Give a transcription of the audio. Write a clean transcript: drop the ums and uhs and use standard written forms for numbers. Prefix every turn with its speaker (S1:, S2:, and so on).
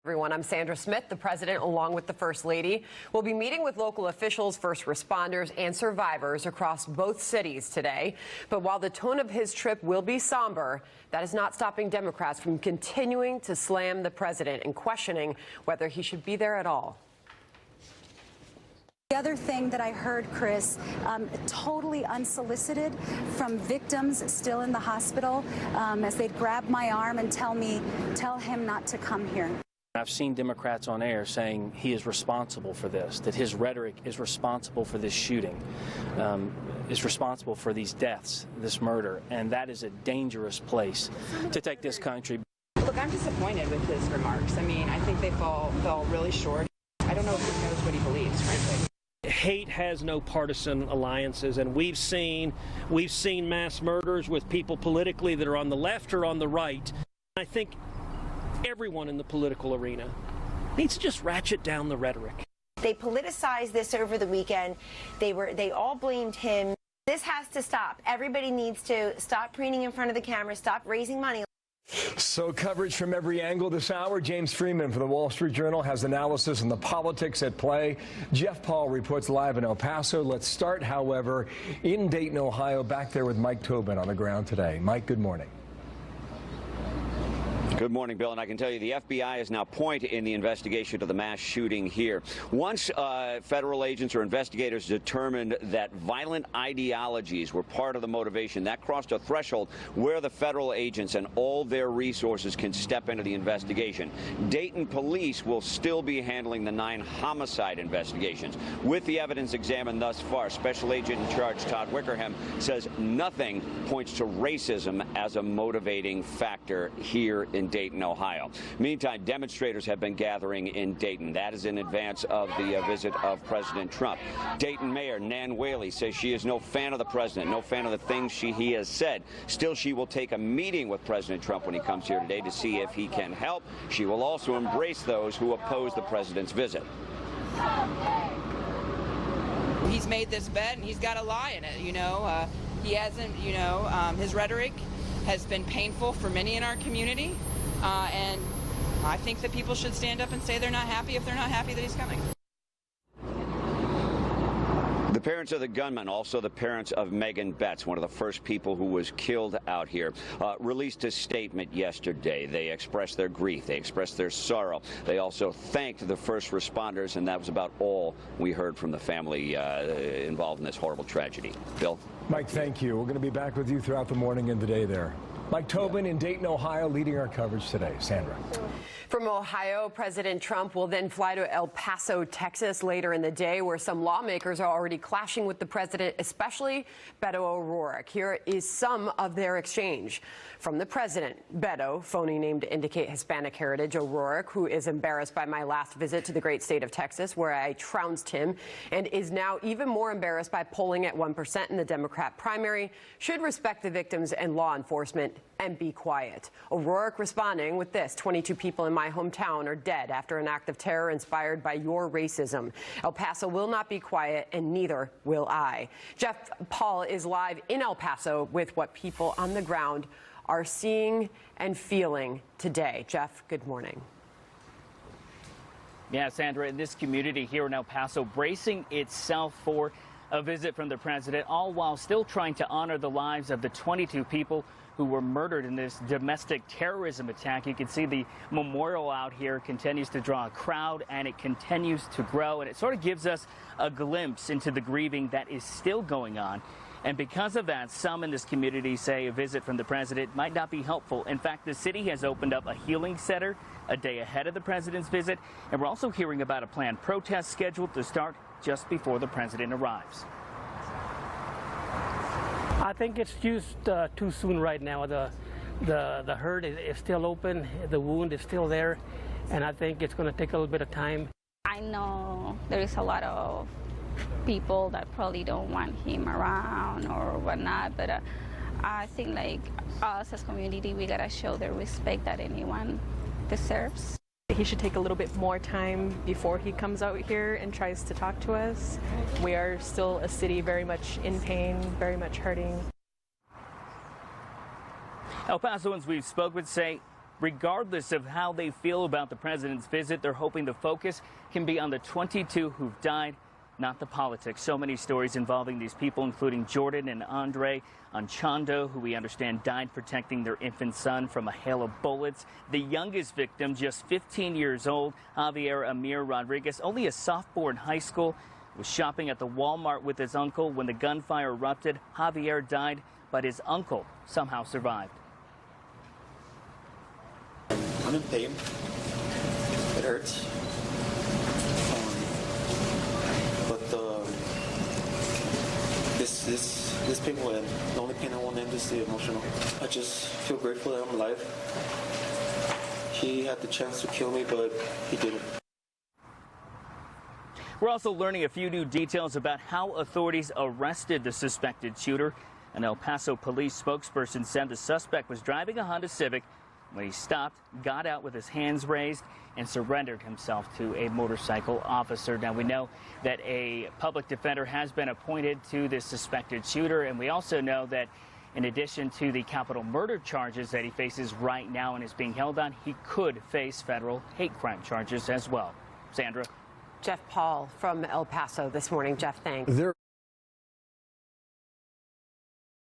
S1: Everyone, I'm Sandra Smith. The president, along with the First Lady, will be meeting with local officials, first responders, and survivors across both cities today. But while the tone of his trip will be somber, that is not stopping Democrats from continuing to slam the president and questioning whether he should be there at all.
S2: The other thing that I heard, Chris, totally unsolicited from victims still in the hospital, as they'd grab my arm and tell him not to come here.
S3: I've seen Democrats on air saying he is responsible for this, that his rhetoric is responsible for this shooting, is responsible for these deaths, this murder, and that is a dangerous place to take this country.
S4: Look, I'm disappointed with his remarks. I mean, I think they fell really short. I don't know if he knows what he believes, frankly.
S5: Hate has no partisan alliances, and we've seen mass murders with people politically that are on the left or on the right. I think everyone in the political arena needs to just ratchet down the rhetoric.
S6: They politicized this over the weekend. They all blamed him. This has to stop. Everybody needs to stop preening in front of the camera, stop raising money.
S7: So coverage from every angle this hour. James Freeman for the Wall Street Journal has analysis on the politics at play. Jeff Paul reports live in El Paso. Let's start, however, in Dayton, Ohio, back there with Mike Tobin on the ground today. Mike, good morning.
S8: Good morning, Bill, and I can tell you the FBI is now point in the investigation to the mass shooting here. Once federal agents or investigators determined that violent ideologies were part of the motivation, that crossed a threshold where the federal agents and all their resources can step into the investigation. Dayton police will still be handling the 9 homicide investigations. With the evidence examined thus far, Special Agent in Charge Todd Wickerham says nothing points to racism as a motivating factor here in Dayton, Ohio. Meantime, demonstrators have been gathering in Dayton. That is in advance of the visit of President Trump. Dayton Mayor Nan Whaley says she is no fan of the president, no fan of the things he has said. Still, she will take a meeting with President Trump when he comes here today to see if he can help. She will also embrace those who oppose the president's visit.
S4: He's made this bet and he's got a lie in it, he hasn't, his rhetoric has been painful for many in our community. And I think that people should stand up and say they're not happy if they're not happy that he's coming.
S8: The parents of the gunman, also the parents of Megan Betts, one of the first people who was killed out here, released a statement yesterday. They expressed their grief. They expressed their sorrow. They also thanked the first responders, and that was about all we heard from the family involved in this horrible tragedy. Bill?
S7: Mike, thank you. We're going to be back with you throughout the morning and the day there. Mike Tobin in Dayton, Ohio, leading our coverage today. Sandra.
S1: From Ohio, President Trump will then fly to El Paso, Texas later in the day, where some lawmakers are already clashing with the president, especially Beto O'Rourke. Here is some of their exchange. From the president, Beto, phony name to indicate Hispanic heritage, O'Rourke, who is embarrassed by my last visit to the great state of Texas, where I trounced him, and is now even more embarrassed by polling at 1% in the Democrat primary, should respect the victims and law enforcement and be quiet. O'Rourke responding with this: 22 people in my hometown are dead after an act of terror inspired by your racism. El Paso will not be quiet, and neither will I. Jeff Paul is live in El Paso with what people on the ground are seeing and feeling today. Jeff, good morning.
S9: Yeah, Sandra, in this community here in El Paso, bracing itself for a visit from the president, all while still trying to honor the lives of the 22 people who were murdered in this domestic terrorism attack. You can see the memorial out here continues to draw a crowd, and it continues to grow, and it sort of gives us a glimpse into the grieving that is still going on. And because of that, some in this community say a visit from the president might not be helpful. In fact, the city has opened up a healing center a day ahead of the president's visit, and we're also hearing about a planned protest scheduled to start just before the president arrives.
S10: I think it's just too soon right now. The hurt is still open, the wound is still there, and I think it's going to take a little bit of time.
S11: I know there is a lot of people that probably don't want him around or whatnot, but I think like us as community, we gotta show the respect that anyone deserves.
S12: He should take a little bit more time before he comes out here and tries to talk to us. We are still a city very much in pain, very much hurting.
S9: El Pasoans we've spoken with say Regardless of how they feel about the president's visit, they're hoping the focus can be on the 22 who've died, not the politics. So many stories involving these people, including Jordan and Andre Anchondo, who we understand died protecting their infant son from a hail of bullets. The youngest victim, just 15 years old, Javier Amir Rodriguez, only a sophomore in high school, was shopping at the Walmart with his uncle when the gunfire erupted. Javier died, but his uncle somehow survived.
S13: I'm in pain. It hurts. This pain will end. The only pain I won't end is the emotional. I just feel grateful that I'm alive. He had the chance to kill me, but he didn't.
S9: We're also learning a few new details about how authorities arrested the suspected shooter. An El Paso police spokesperson said the suspect was driving a Honda Civic when he stopped, got out with his hands raised, and surrendered himself to a motorcycle officer. Now, we know that a public defender has been appointed to this suspected shooter, and we also know that in addition to the capital murder charges that he faces right now and is being held on, he could face federal hate crime charges as well. Sandra?
S1: Jeff Paul from El Paso this morning. Jeff, thanks.